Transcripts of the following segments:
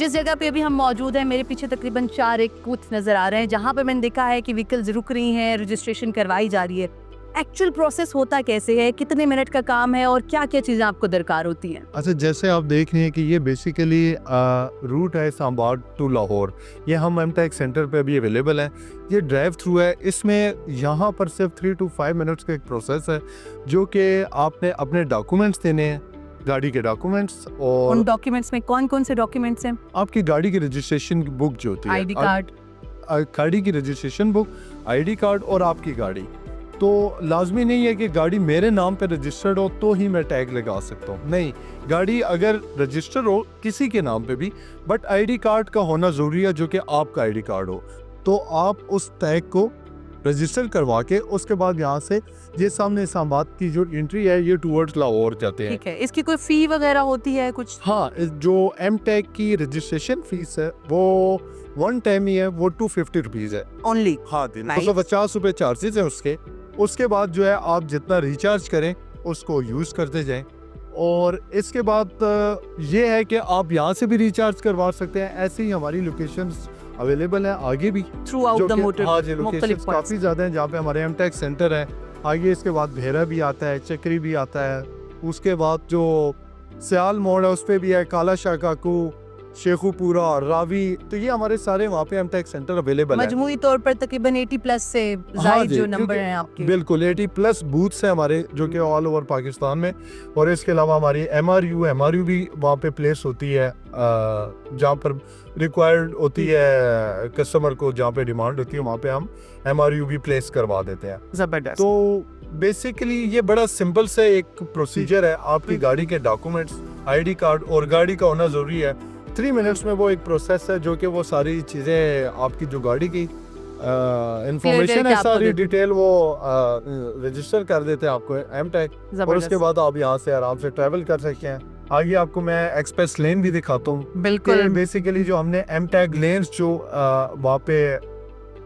जिस जगह पे अभी हम मौजूद हैं, मेरे पीछे तकरीबन 4 एक बूथ नज़र आ रहे हैं जहाँ पे मैंने देखा है कि व्हीकल्स रुक रही हैं, रजिस्ट्रेशन करवाई जा रही है। एक्चुअल प्रोसेस होता कैसे है, कितने मिनट का काम है और क्या क्या चीज़ें आपको दरकार होती हैं? अच्छा, जैसे आप देख रहे हैं कि ये बेसिकली रूट है इस्लामाबाद टू लाहौर। ये हम एमटेक सेंटर पे अभी अवेलेबल है। ये ड्राइव थ्रू है। इसमें यहाँ पर सिर्फ 3 to 5 मिनट्स का एक प्रोसेस है, जो कि आपने अपने डॉक्यूमेंट्स देने हैं, गाड़ी के डॉक्यूमेंट्स। और उन डॉक्यूमेंट्स में कौन कौन से डॉक्यूमेंट्स हैं? आपकी गाड़ी की रजिस्ट्रेशन बुक जो होती है, आईडी कार्ड, गाड़ी की रजिस्ट्रेशन बुक, आईडी कार्ड और आपकी गाड़ी। तो लाजमी नहीं है कि गाड़ी मेरे नाम पे रजिस्टर्ड हो तो ही मैं टैग लगा सकता हूँ। नहीं, गाड़ी अगर रजिस्टर हो किसी के नाम पे भी, बट आईडी कार्ड का होना ज़रूरी है, जो कि आपका आईडी कार्ड हो। तो आप उस टैग को रजिस्टर करवा के उसके बाद यहाँ से ये सामने इस्लामाबाद की जो एंट्री है, ये टूवर्ड्स लाहौर जाते हैं। ठीक है। इसकी कोई फ़ी वगैरह होती है कुछ? हाँ, जो एम टैग की रजिस्ट्रेशन फीस है वो वन टाइम ही है, वो 250 रुपीज़ है ओनली? हाँ दिन 250 रुपये चार्जेस है उसके बाद जो है आप जितना रिचार्ज करें उसको यूज़ करते जाएं। और इसके बाद ये है कि आप यहाँ से भी रिचार्ज करवा सकते हैं। ऐसे ही हमारी लोकेशंस अवेलेबल हैं आगे भी थ्रू आउट द मोटर। हाँ जी, लोकेशंस काफ़ी ज़्यादा हैं जहाँ पे हमारे एमटेक सेंटर है। आगे इसके बाद भेरा भी आता है, चक्री भी आता है। उसके बाद जो सियाल मोड़ है उस पर भी है, काला शाह काकू, शेखुपुरा, रावी। तो ये हमारे सारे वहाँ पे एमटेक सेंटर अवेलेबल है। मजमूई तौर पर तकरीबन 80 प्लस से ज़ायद जो नंबर हैं आपके। बिल्कुल 80+ बूथ्स हैं हमारे, जो कि ऑल ओवर पाकिस्तान में। और इसके अलावा हमारी एमआरयू भी वहाँ पे प्लेस होती है, जहाँ पर रिक्वायर्ड होती है कस्टमर को, जहाँ पे डिमांड होती है वहाँ पे हम एमआरयू भी प्लेस करवा देते हैं। ज़बरदस्त। तो बेसिकली ये बड़ा सिंपल से एक प्रोसीजर है। आपकी गाड़ी के डॉक्यूमेंट्स, आईडी कार्ड और गाड़ी का होना ज़रूरी है। 3 मिनट्स में वो एक प्रोसेस है, जो कि वो सारी चीज़ें आपकी जो गाड़ी की इंफॉर्मेशन है, सारी डिटेल वो रजिस्टर कर देते हैं आपको एमटेक। और उसके बाद आप यहाँ से आराम से ट्रैवल कर सकते हैं। आगे आपको मैं एक्सप्रेस लेन भी दिखाता हूँ। बिल्कुल। बेसिकली जो हमने एमटेक लेन्स जो वहाँ पे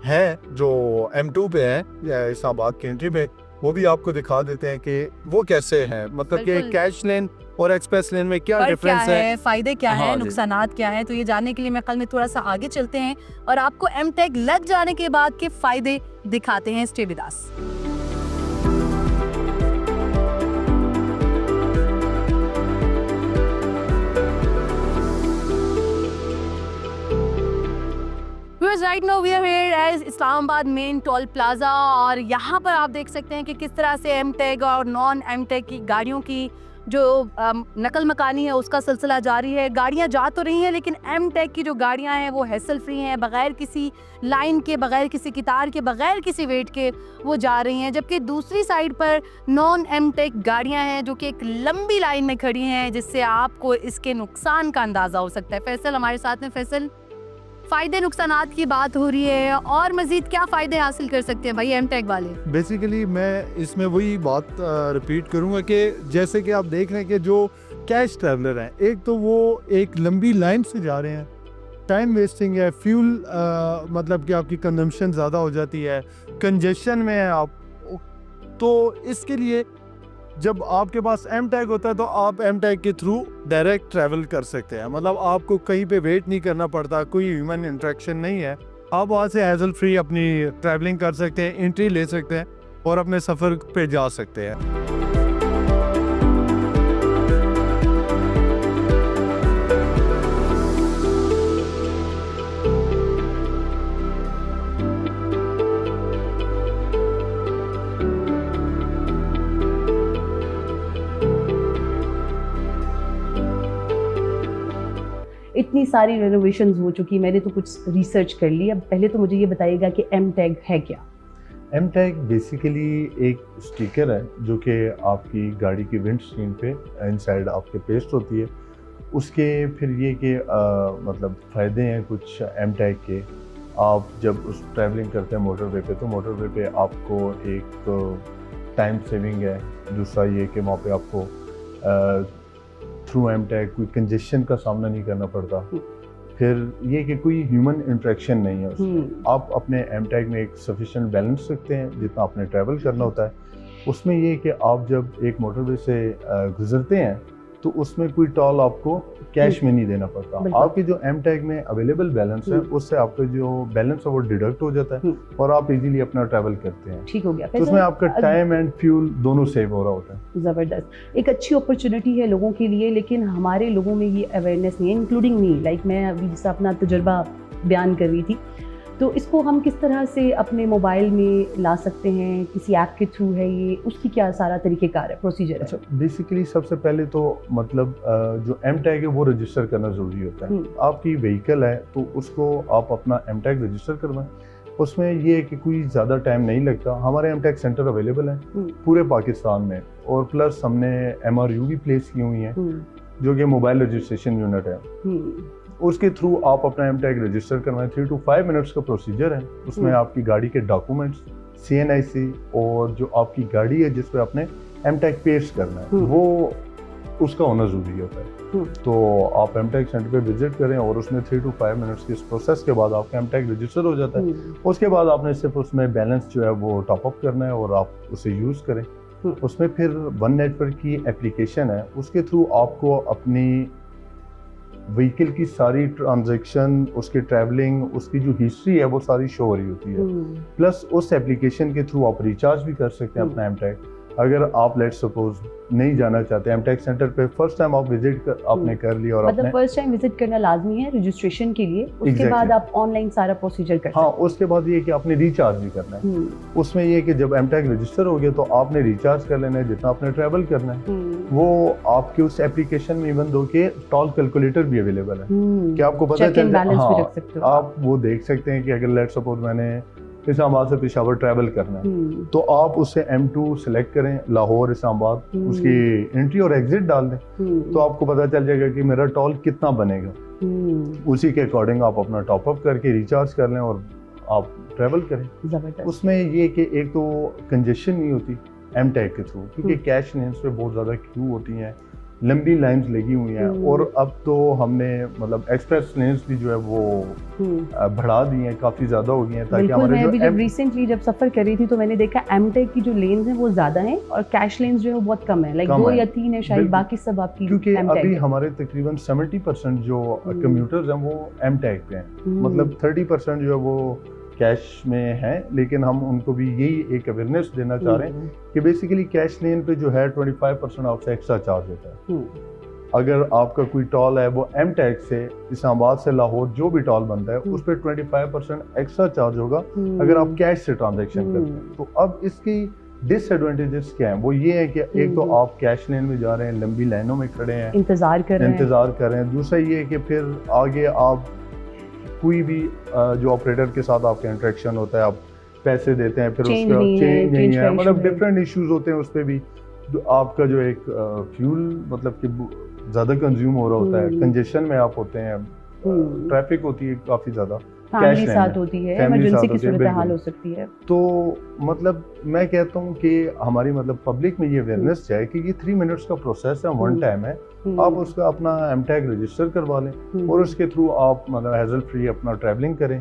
है, जो M2 पे है या इस्लामाबाद की एंट्री पे, वो भी आपको दिखा देते हैं कि वो कैसे है। मतलब कि कैश लेन और एक्सप्रेस लेन में क्या डिफरेंस है, फायदे क्या हाँ है, नुकसानात क्या है। तो ये जानने के लिए मैं कल में थोड़ा सा आगे चलते हैं और आपको एमटेक लग जाने के बाद के फायदे दिखाते हैं। Stay with us. Right now we are here as Islamabad main toll plaza और यहाँ पर आप देख सकते हैं कि किस तरह से एमटेक और नॉन एमटेक की गाड़ियों की जो नकल मकानी है उसका सिलसिला जारी है। गाड़ियाँ जा तो रही हैं, लेकिन एमटेक की जो गाड़ियाँ हैं वो हैसल फ्री हैं, बगैर किसी लाइन के, बगैर किसी कितार के, बगैर किसी वेट के वो जा रही हैं। जबकि दूसरी साइड पर नॉन एमटेक गाड़ियाँ हैं जो कि एक लंबी लाइन में खड़ी हैं, जिससे आपको इसके नुकसान का अंदाज़ा हो सकता है। फैसल हमारे साथ में। फैसल, फ़ायदे नुकसानात की बात हो रही है और मज़ीद क्या फ़ायदे हासिल कर सकते हैं भाई एमटेक वाले? बेसिकली मैं इसमें वही बात रिपीट करूंगा कि जैसे कि आप देख रहे हैं कि जो कैश ट्रैवलर हैं, एक तो वो एक लंबी लाइन से जा रहे हैं, टाइम वेस्टिंग है, फ्यूल मतलब कि आपकी कंजम्पशन ज़्यादा हो जाती है, कंजेशन में है आप। तो इसके लिए जब आपके पास एमटेक होता है तो आप एमटेक के थ्रू डायरेक्ट ट्रैवल कर सकते हैं। मतलब आपको कहीं पे वेट नहीं करना पड़ता, कोई ह्यूमन इंटरेक्शन नहीं है। आप वहाँ से हैसल फ्री अपनी ट्रैवलिंग कर सकते हैं, एंट्री ले सकते हैं और अपने सफ़र पे जा सकते हैं। इतनी सारी रेनोवेशंस हो चुकी, मैंने तो कुछ रिसर्च कर ली। अब पहले तो मुझे ये बताइएगा कि एमटेक है क्या? एमटेक बेसिकली एक स्टिकर है जो कि आपकी गाड़ी की विंड स्क्रीन पे इनसाइड आपके पेस्ट होती है। उसके फिर ये कि मतलब फ़ायदे हैं कुछ एमटेक के। आप जब उस ट्रैवलिंग करते हैं मोटरवे पे, तो मोटरवे पे आपको एक टाइम सेविंग है। दूसरा ये कि वहाँ पे आपको थ्रू एमटेक कोई कंजेशन का सामना नहीं करना पड़ता। फिर ये कि कोई ह्यूमन इंटरेक्शन नहीं है उसमें। आप अपने एमटेक में एक सफिशिएंट बैलेंस रखते हैं जितना आपने ट्रैवल करना होता है। उसमें ये कि आप जब एक मोटरवे से गुजरते हैं तो उसमें कोई टॉल आपको कैश में नहीं देना पड़ता। बिल्कुल। आपके जो एम टैग में अवेलेबल बैलेंस है उससे आपका जो बैलेंस है वो डिडक्ट हो जाता है और आप इजीली अपना ट्रैवल करते हैं। ठीक हो गया। तो उसमें आपका टाइम एंड फ्यूल दोनों सेव हो रहा होता है। ज़बरदस्त, एक अच्छी अपॉर्चुनिटी है लोगों के लिए, लेकिन हमारे लोगों में ये अवेयरनेस नहीं है, इंक्लूडिंग मी। लाइक मैं अभी जैसा अपना तजुर्बा बयान कर रही थी, तो इसको हम किस तरह से अपने मोबाइल में ला सकते हैं? किसी ऐप के थ्रू है ये, उसकी क्या सारा तरीक़ेकार है, प्रोसीजर है? अच्छा, बेसिकली सबसे पहले तो मतलब जो एम टैग है वो रजिस्टर करना ज़रूरी होता है। आपकी व्हीकल है तो उसको आप अपना एम टैग रजिस्टर करवाएं। उसमें ये है कि कोई ज़्यादा टाइम नहीं लगता। हमारे एम टैग सेंटर अवेलेबल हैं पूरे पाकिस्तान में, और प्लस हमने MRU भी प्लेस की हुई हैं जो कि मोबाइल रजिस्ट्रेशन यूनिट है। उसके थ्रू आप अपना एम टैग रजिस्टर करवाएं। 3 to 5 मिनट्स का प्रोसीजर है। उसमें आपकी गाड़ी के डॉक्यूमेंट्स, CNIC और जो आपकी गाड़ी है जिस पे आपने एम टैग पेस्ट करना है वो उसका होना ज़रूरी होता है। तो आप एम टैग सेंटर पे विजिट करें और उसमें 3 to 5 मिनट्स के इस प्रोसेस के बाद आपका एम टैग रजिस्टर हो जाता है। उसके बाद आपने सिर्फ उसमें बैलेंस जो है वो टॉप अप करना है और आप उसे यूज़ करें। उसमें फिर वन नेटवर्क की एप्लीकेशन है, उसके थ्रू आपको अपनी व्हीकल की सारी ट्रांजैक्शन, उसकी ट्रैवलिंग, उसकी जो हिस्ट्री है वो सारी शो हो रही होती है। प्लस उस एप्लीकेशन के थ्रू आप रिचार्ज भी कर सकते हैं अपना एम टैग। अगर आप लेट्स सपोज नहीं जाना चाहते एम टैग सेंटर पे, फर्स्ट टाइम आप विजिट आपने कर लिया और मतलब फर्स्ट टाइम विजिट करना लाजमी है रजिस्ट्रेशन के लिए, उसके बाद आप ऑनलाइन सारा प्रोसीजर करते हैं। हाँ, उसके बाद ये कि आपने रिचार्ज भी करना है। उसमें ये कि जब एम टैग रजिस्टर हो गया तो आपने रिचार्ज कर लेना है जितना आपने ट्रैवल करना है। वो आपके उस एप्लीकेशन में इवन दो के टॉल कैलकुलेटर भी अवेलेबल है कि आपको पता चल जाए। हाँ, आप वो देख सकते हैं कि अगर लेट्स सपोज मैंने इस्लामाबाद से पेशावर ट्रैवल करना है तो आप उससे M2 सेलेक्ट करें, लाहौर इस्लामाबाद, उसकी एंट्री और एग्जिट डाल दें तो आपको पता चल जाएगा कि मेरा टोल कितना बनेगा। उसी के अकॉर्डिंग आप अपना टॉप अप करके रिचार्ज कर लें और आप ट्रैवल करें। उसमें ये कि एक तो कंजेशन नहीं होती एम टैग के थ्रू, क्योंकि कैश लेन्स पे बहुत ज़्यादा क्यू होती हैं, लंबी लाइंस लगी हुई हैं। और अब तो हमने मतलब एक्सप्रेस लेन्स भी जो है वो बढ़ा दी हैं, काफ़ी ज़्यादा हो गई हैं ताकि हमारे मैं भी जब रिसेंटली जब सफ़र कर रही थी तो मैंने देखा एम टैग की जो लेन्स हैं वो ज़्यादा हैं और कैश लेन्स जो है वो बहुत कम है, लाइक 2 या 3 है शायद, बाकी सब आपकी। क्योंकि अभी हमारे तकरीबन 70% जो कम्यूटर्स हैं वो एम टैग पे हैं, मतलब 30% जो है वो कैश में है। लेकिन हम उनको भी यही एक अवेयरनेस देना चाह रहे हैं कि बेसिकली कैश लेन पे जो है 25% आपसे एक्स्ट्रा चार्ज होता है। अगर आपका कोई टॉल है वो एम टैग से इस्लामाबाद से लाहौर जो भी टॉल बनता है उस पर 25% एक्स्ट्रा चार्ज होगा अगर आप कैश से ट्रांजेक्शन करते हैं। तो अब इसकी डिसएडवांटेजेस क्या हैं? वो ये है कि एक तो आप कैश लेन में जा रहे हैं, लंबी लाइनों में खड़े हैं, इंतजार कर रहे हैं। दूसरा ये है कि फिर आगे आप कोई भी जो ऑपरेटर के साथ आपका इंटरेक्शन होता है, आप पैसे देते हैं, फिर उसका चेंज नहीं है, मतलब डिफरेंट इश्यूज होते हैं। उस पर भी आपका जो एक फ्यूल मतलब कि ज़्यादा कंज्यूम हो रहा होता है, कंजेशन में आप होते हैं, ट्रैफिक होती है काफ़ी ज़्यादा, फैमिली साथ होती है, इमरजेंसी की सूरत हाल हो सकती है। तो मतलब मैं कहता हूँ कि हमारी मतलब पब्लिक में ये अवेयरनेस है कि ये 3 मिनट्स का प्रोसेस है, वन टाइम है। आप उसका अपना एम टैग रजिस्टर करवा लें और उसके थ्रू आप मतलब हैजल फ्री अपना ट्रैवलिंग करें।